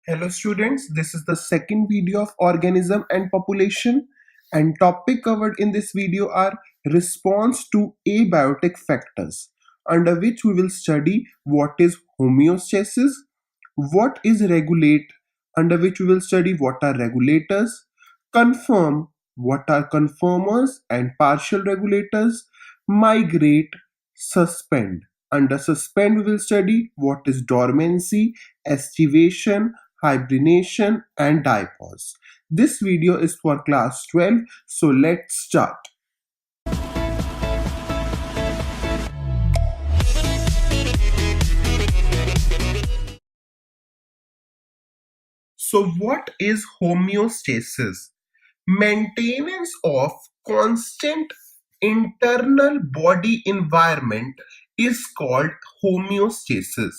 Hello students, this is the second video of organism and population, and topic covered in this video are response to abiotic factors, under which we will study what is homeostasis, what is regulate, under which we will study what are regulators, confirm, what are conformers and partial regulators, migrate, suspend. Under suspend we will study what is dormancy, estivation, hibernation and diapause. This video is for class 12, so let's start. So what is homeostasis? Maintenance of constant internal body environment is called homeostasis.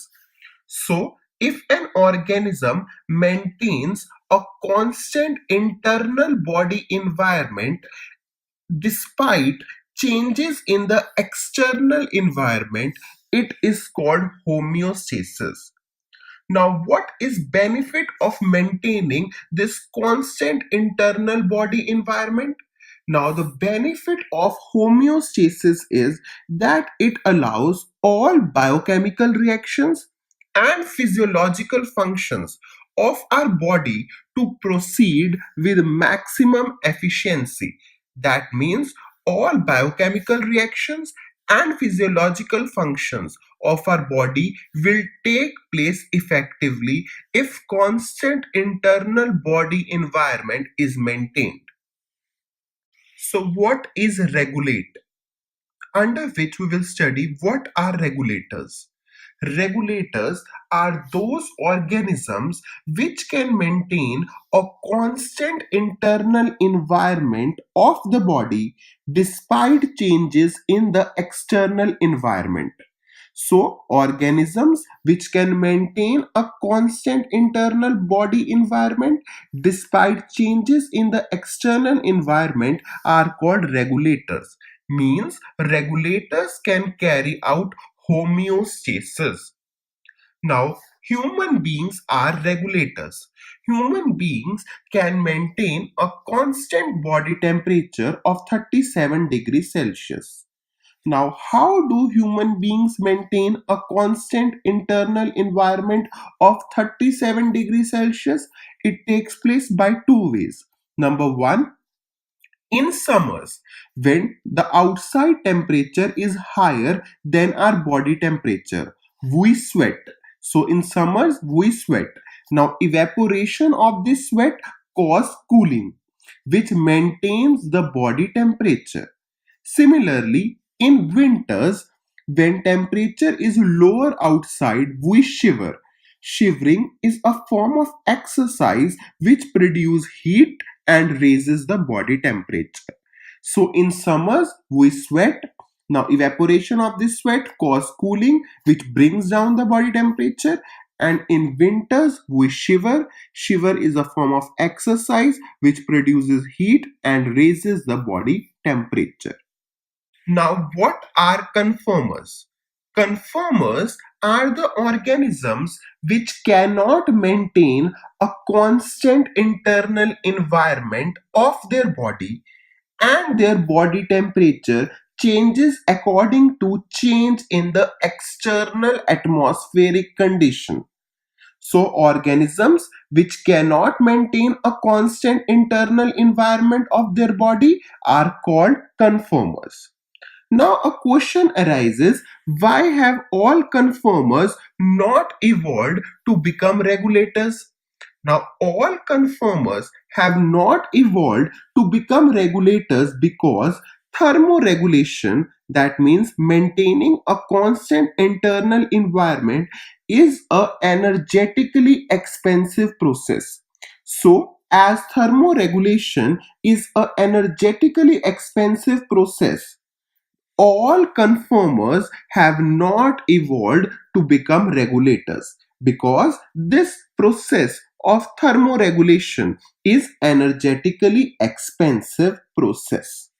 So, if an organism maintains a constant internal body environment despite changes in the external environment, it is called homeostasis. Now, what is benefit of maintaining this constant internal body environment? Now, the benefit of homeostasis is that it allows all biochemical reactions and physiological functions of our body to proceed with maximum efficiency. That means all biochemical reactions and physiological functions of our body will take place effectively if constant internal body environment is maintained. So what is regulate? Under which we will study what are regulators. Regulators are those organisms which can maintain a constant internal environment of the body despite changes in the external environment. So, organisms which can maintain a constant internal body environment despite changes in the external environment are called regulators. Means regulators can carry out homeostasis. Now, human beings are regulators. Human beings can maintain a constant body temperature of 37 degrees Celsius. Now, how do human beings maintain a constant internal environment of 37 degrees Celsius? It takes place by two ways. Number one, in summers, when the outside temperature is higher than our body temperature, we sweat. So, in summers, we sweat. Now, evaporation of this sweat causes cooling, which maintains the body temperature. Similarly, in winters, when temperature is lower outside, we shiver. Shivering is a form of exercise which produces heat and raises the body temperature. So in summers, we sweat. Now evaporation of this sweat causes cooling, which brings down the body temperature. And in winters, we shiver. Shiver is a form of exercise which produces heat and raises the body temperature. Now, what are conformers? Conformers are the organisms which cannot maintain a constant internal environment of their body, and their body temperature changes according to change in the external atmospheric condition. So, organisms which cannot maintain a constant internal environment of their body are called conformers. Now a question arises, why have all conformers not evolved to become regulators? Now all conformers have not evolved to become regulators because thermoregulation, that means maintaining a constant internal environment, is a energetically expensive process. So as thermoregulation is a energetically expensive process, all conformers have not evolved to become regulators because this process of thermoregulation is energetically expensive process.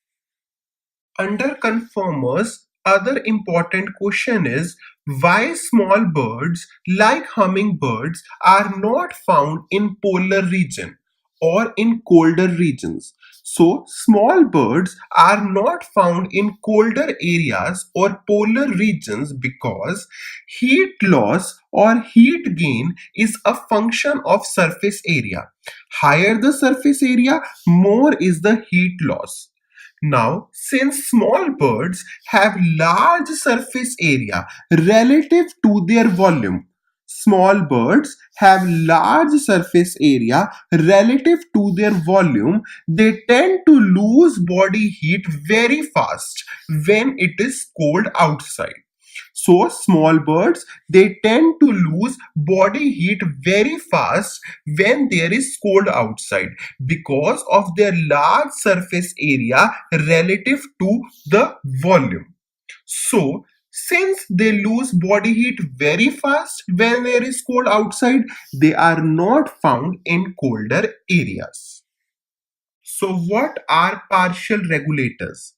Under conformers, other important question is, Why small birds like hummingbirds are not found in polar region or in colder regions. So small birds are not found in colder areas or polar regions because heat loss or heat gain is a function of surface area. Higher the surface area, more is the heat loss. Now, since small birds have large surface area relative to their volume, small birds have large surface area relative to their volume, they tend to lose body heat very fast when it is cold outside. So small birds, they tend to lose body heat very fast when there is cold outside because of their large surface area relative to the volume. So since they lose body heat very fast when there is cold outside, they are not found in colder areas. So what are partial regulators?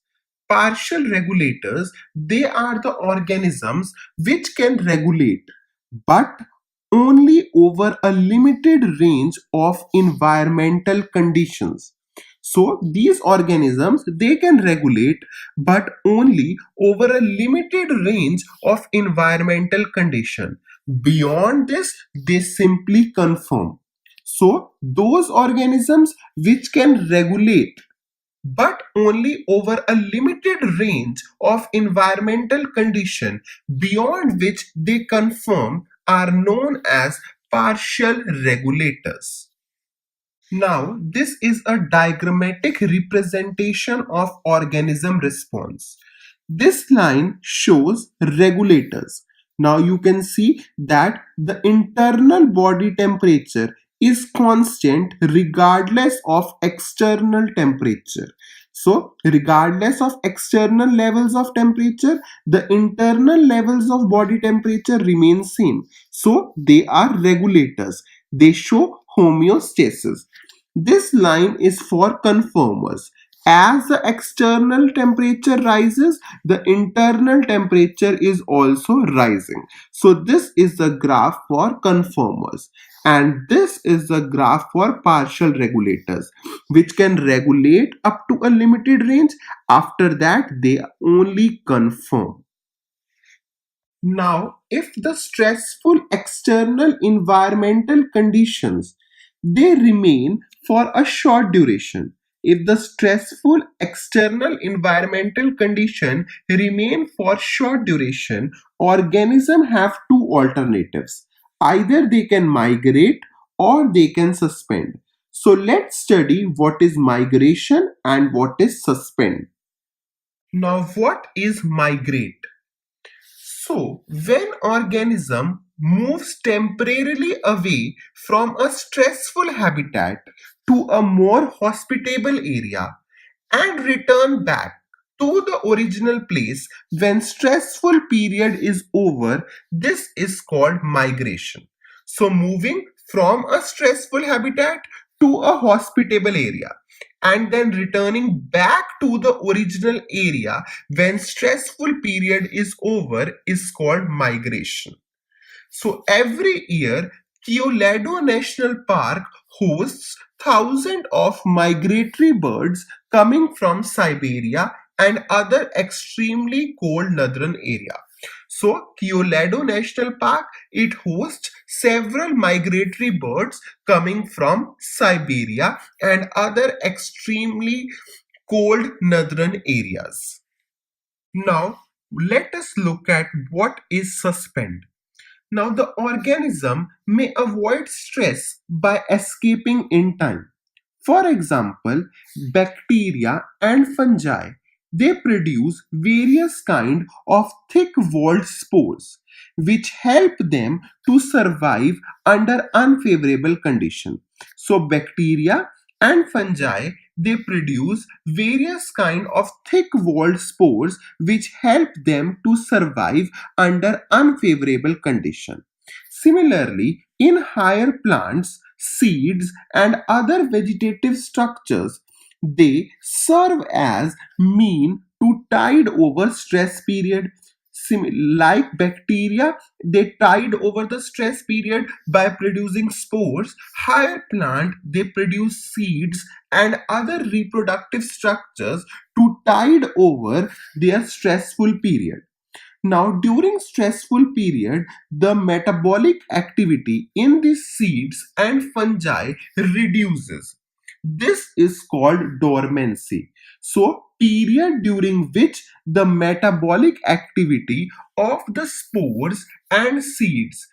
Partial regulators, they are the organisms which can regulate, but only over a limited range of environmental conditions. So these organisms, they can regulate, but only over a limited range of environmental condition. Beyond this, they simply conform. So those organisms which can regulate but only over a limited range of environmental condition beyond which they conform are known as partial regulators. Now, this is a diagrammatic representation of organism response. This line shows regulators. Now you can see that the internal body temperature is constant regardless of external temperature. So regardless of external levels of temperature, the internal levels of body temperature remain same. So they are regulators. They show homeostasis. This line is for conformers. As the external temperature rises, the internal temperature is also rising. So this is the graph for conformers. And this is the graph for partial regulators, which can regulate up to a limited range. After that, they only conform. Now, if the stressful external environmental conditions, they remain for a short duration. If the stressful external environmental condition remain for short duration, organisms have two alternatives. Either they can migrate or they can suspend. So let's study what is migration and what is suspend. Now, what is migrate? So, when organism moves temporarily away from a stressful habitat to a more hospitable area and return back to the original place when stressful period is over, this is called migration. So moving from a stressful habitat to a hospitable area and then returning back to the original area when stressful period is over is called migration. So every year, Colorado National Park hosts thousands of migratory birds coming from Siberia and other extremely cold northern area. So Colorado National Park, it hosts several migratory birds coming from Siberia and other extremely cold northern areas. Now let us look at what is suspend. Now, the organism may avoid stress by escaping in time. For example, bacteria and fungi, they produce various kind of thick-walled spores which help them to survive under unfavorable condition. So bacteria and fungi, they produce various kind of thick-walled spores which help them to survive under unfavorable condition. Similarly, in higher plants, seeds and other vegetative structures, they serve as mean to tide over stress period. Like bacteria, they tide over the stress period by producing spores. Higher plant, they produce seeds and other reproductive structures to tide over their stressful period. Now, during stressful period, the metabolic activity in these seeds and fungi reduces. This is called dormancy. So, period during which the metabolic activity of the spores and seeds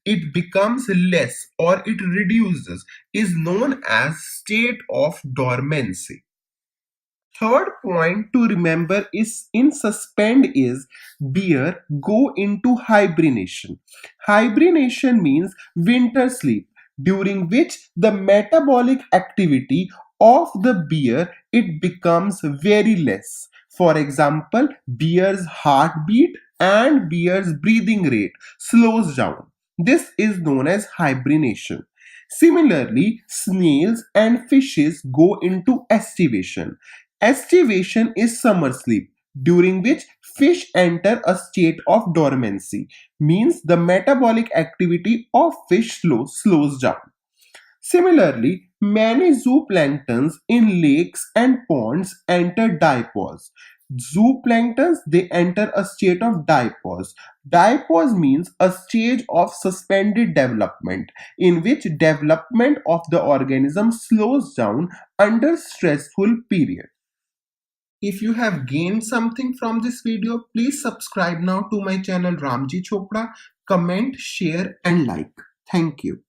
it becomes less or it reduces is known as state of dormancy. Third point to remember is in suspend is bear go into hibernation. Hibernation means winter sleep during which the metabolic activity of the bear it becomes very less. For example, bear's heartbeat and bear's breathing rate slows down. This is known as hibernation. Similarly, snails and fishes go into estivation. Estivation is summer sleep, during which fish enter a state of dormancy, means the metabolic activity of fish slows down. Similarly, many zooplanktons in lakes and ponds enter diapause. Zooplanktons they enter a state of diapause. Diapause means a stage of suspended development in which development of the organism slows down under stressful period. If you have gained something from this video, please subscribe now to my channel Ramji Chopra, comment, share and like. Thank you.